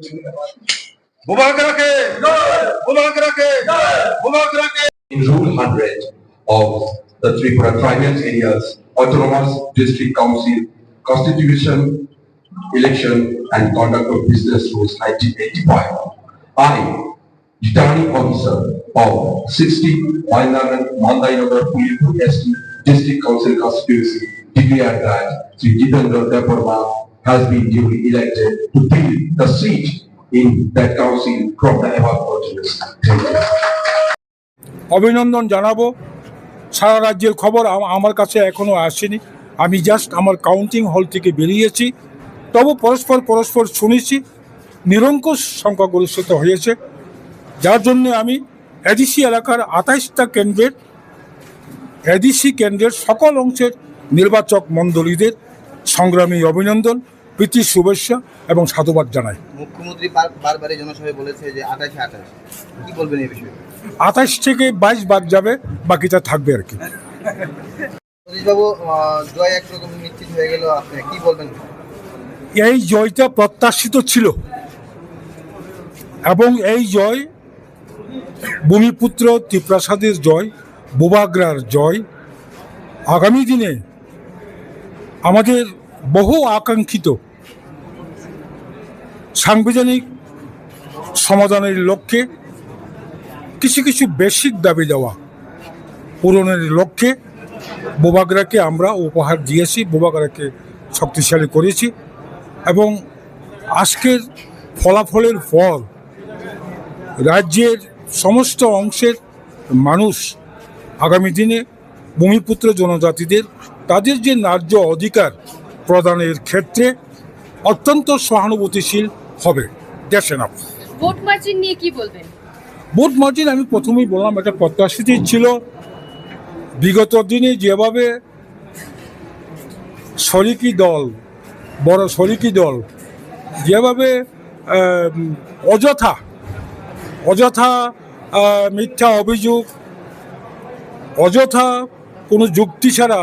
In Rule 100 of the Tripura Tribal Areas Autonomous District Council Constitution, Election and Conduct of Business Rules 1985, I, Returning Officer of 60 Mandayanagar Pulipur ST District Council Constituency, declare that Sri Jitendra Deparma has been duly elected to fill the seat in that council from the above ordinance. Thank you. অভিনন্দন জানাবো। সারা রাজ্যের খবর আমার কাছে এখনও আসেনি। আমি just আমার কাউন্টিং হল থেকে বেরিয়েছি। তবু পরস্পর শুনেছি নিরঙ্কুশ সংখ্যাগরিষ্ঠতা হয়েছে, যার জন্য আমি এডিসি এলাকার 28টা কেন্দ্রের সকল অংশের নির্বাচক মণ্ডলীদের সংগ্রামী অভিনন্দন, প্রীতি শুভেচ্ছা এবং সাধুবাদ জানাই। মুখ্যমন্ত্রী বারবারই জনসভায় বলেছে যে 28 কি বলবেন এই বিষয়ে? 28 থেকে 22 বাদ যাবে, বাকিটা থাকবে আর কি। বাবু, জয় একরকম নিশ্চিত হয়ে গেল, আপনি কি বলবেন? এই জয়টা প্রত্যাশিত ছিল এবং এই জয় ভূমিপুত্র ত্রিপ্রাসাদের জয়, বোবাগ্রার জয়। আগামী দিনে আমাদের বহু আকাঙ্ক্ষিত সাংবিধানিক সমাধানের লক্ষ্যে কিছু বেসিক দাবি দেওয়া পূরণের লক্ষ্যে বোবাগ্রাকে আমরা উপহার দিয়েছি, বোবাগ্রাকে শক্তিশালী করেছি এবং আজকের ফলাফলের ফল রাজ্যের সমস্ত অংশের মানুষ আগামী দিনে ভূমিপুত্র জনজাতিদের তাদের যে ন্যায্য অধিকার প্রদানের ক্ষেত্রে অত্যন্ত সহানুভূতিশীল হবে। দেশে না ভোট মার্জিন নিয়ে কি বলবেন? ভোট মার্জিন আমি প্রথমেই বললাম, এটা প্রত্যাশিতই ছিল। বিগত দিনে যেভাবে বড় শরিকি দল যেভাবে অযথা মিথ্যা অভিযোগ, অযথা কোনো যুক্তি ছাড়া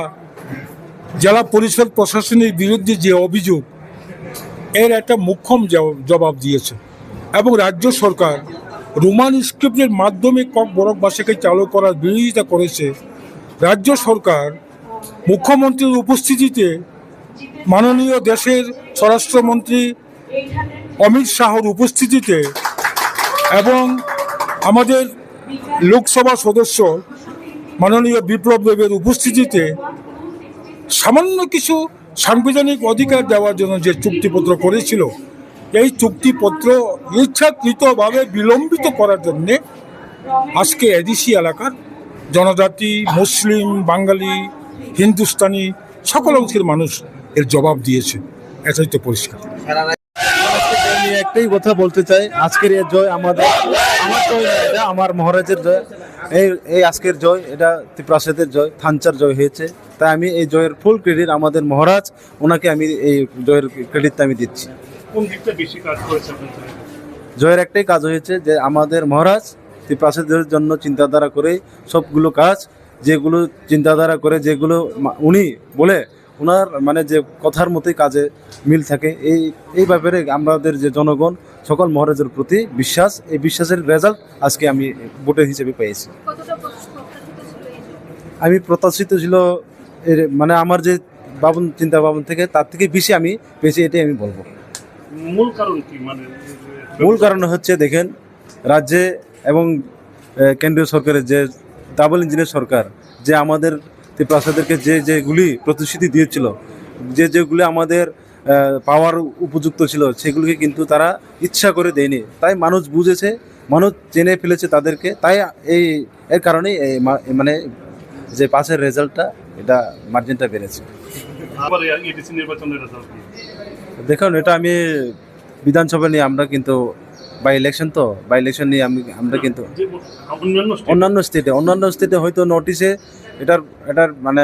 জেলা পরিষদ প্রশাসনের বিরুদ্ধে যে অভিযোগ, এর একটা মুখ্যম জবাব দিয়েছে এবং রাজ্য সরকার রোমান স্ক্রিপ্টের মাধ্যমে বরক ভাষাকে চালু করার বিরোধিতা করেছে। রাজ্য সরকার মুখ্যমন্ত্রীর উপস্থিতিতে মাননীয় দেশের স্বরাষ্ট্রমন্ত্রী অমিত শাহর উপস্থিতিতে এবং আমাদের লোকসভা সদস্য মাননীয় বিপ্লব দেবের উপস্থিতিতে সামান্য কিছু সাংবিধানিক অধিকার দেওয়ার জন্য যে চুক্তিপত্র করেছিল, এই চুক্তিপত্র ইচ্ছাকৃতভাবে বিলম্বিত করার জন্যে আজকে এডিসি এলাকার জনজাতি, মুসলিম, বাঙালি, হিন্দুস্তানি সকল অংশের মানুষ এর জবাব দিয়েছে। এটাই তো পরিষ্কার। একটাই কথা বলতে চাই, আজকের এই জয় আমার জয় না, এটা আমার মহারাজের জয়। এই আজকের জয় এটা ত্রিপ্রাসাদের জয়, থানচার জয় হয়েছে। তাই আমি এই জয়ের ফুল ক্রেডিট আমাদের মহারাজ, ওনাকে আমি এই জয়ের ক্রেডিটটা আমি দিচ্ছি। কোন দিকটা বেশি কাজ করেছে? জয়ের একটাই কাজ হয়েছে যে আমাদের মহারাজ ত্রিপ্রাসাদের জন্য চিন্তাধারা করে সবগুলো কাজ, যেগুলো চিন্তাধারা করে, যেগুলো উনি বলে ওনার মানে যে কথার মতোই কাজে মিল থাকে। এই ব্যাপারে আমাদের যে জনগণ সকল মহারাজের প্রতি বিশ্বাস, এই বিশ্বাসের রেজাল্ট আজকে আমি ভোটের হিসেবে পেয়েছি। আমি প্রত্যাশিত ছিল মানে আমার যে চিন্তা ভাবনা থেকে তার থেকে বেশি আমি পেয়েছি, এটাই আমি বলবো। মূল কারণ কি? মূল কারণ হচ্ছে দেখেন, রাজ্যে এবং কেন্দ্রীয় সরকারের যে ডাবল ইঞ্জিনের সরকার, যে আমাদের ত্রিপ্রাসাদেরকে যেগুলি প্রতিশ্রুতি দিয়েছিল, যেগুলি আমাদের পাওয়ার উপযুক্ত ছিল, সেগুলিকে কিন্তু তারা ইচ্ছা করে দেয়নি। তাই মানুষ বুঝেছে, মানুষ জেনে ফেলেছে তাদেরকে। তাই এর কারণেই মানে যে পাসের রেজাল্টটা, এটা মার্জিনটা বেড়েছে। দেখুন, এটা আমি বিধানসভা নিয়ে আমরা কিন্তু বাই ইলেকশন নিয়ে আমরা কিন্তু অন্যান্য স্টেটে হয়তো নোটিশে এটার মানে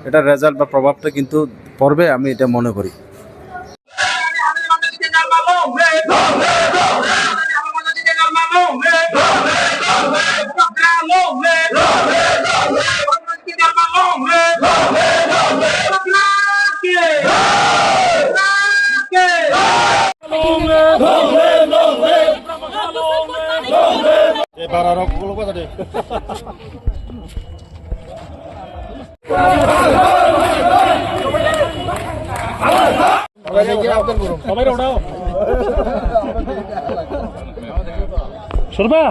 এটার রেজাল্ট বা প্রভাবটা কিন্তু পড়বে, আমি এটা মনে করি। Okay. সরবা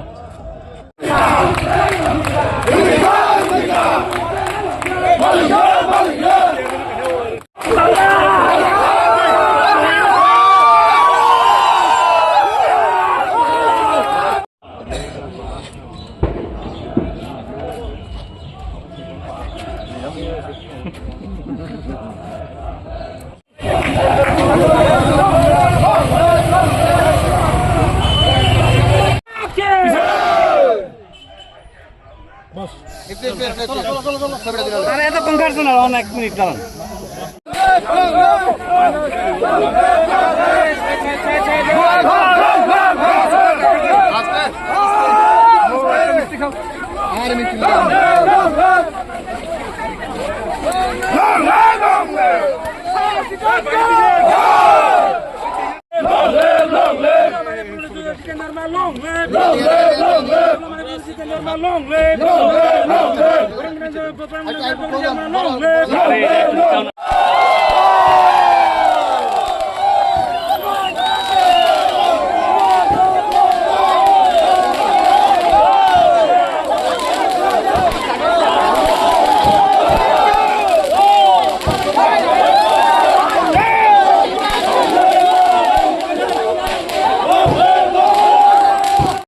এতক্ষণ কাটছে না, এক মিনিট দাঁড়ান। long live